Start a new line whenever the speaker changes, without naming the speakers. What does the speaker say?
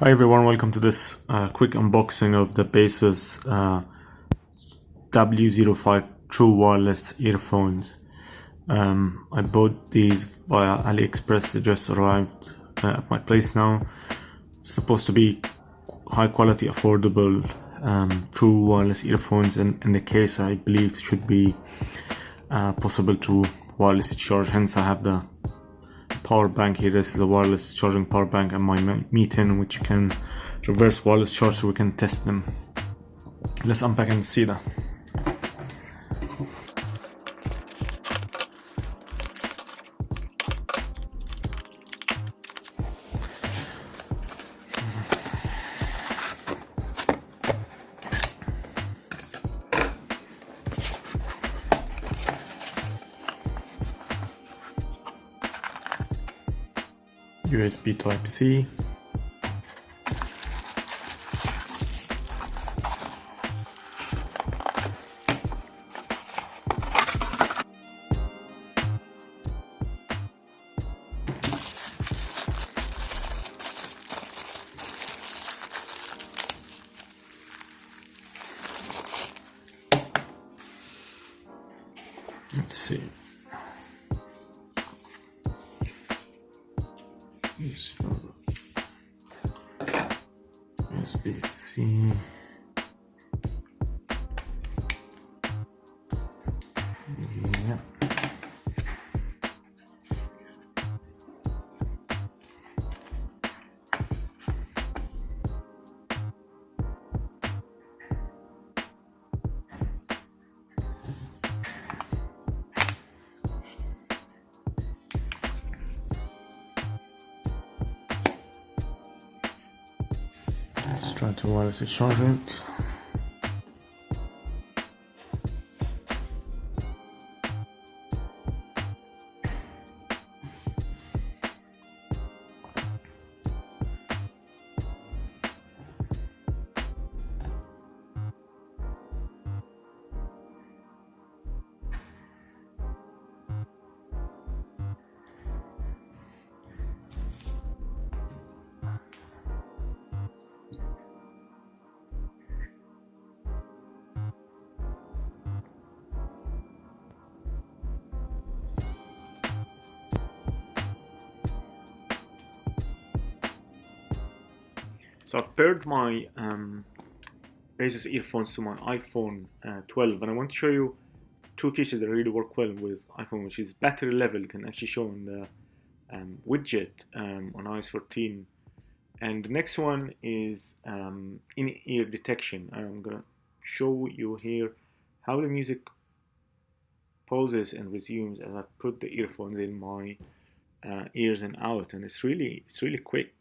Hi everyone, welcome to this quick unboxing of the Baseus W05 True Wireless Earphones. I bought these via AliExpress. They just arrived at my place now. It's supposed to be high quality, affordable, true wireless earphones, and in the case I believe should be possible to wireless charge. Hence I have the power bank here. This is a wireless charging power bank, and my Mi-10 which can reverse wireless charge, so we can test them. Let's unpack and see that. USB Type C. Let's see. USB-C. Yeah. Let's try to wirelessly charge it. So I've paired my Baseus earphones to my iPhone 12, and I want to show you two features that really work well with iPhone, which is battery level. You can actually show in the widget on iOS 14, and the next one is in-ear detection. I'm gonna show you here how the music pauses and resumes as I put the earphones in my ears and out, and it's really quick.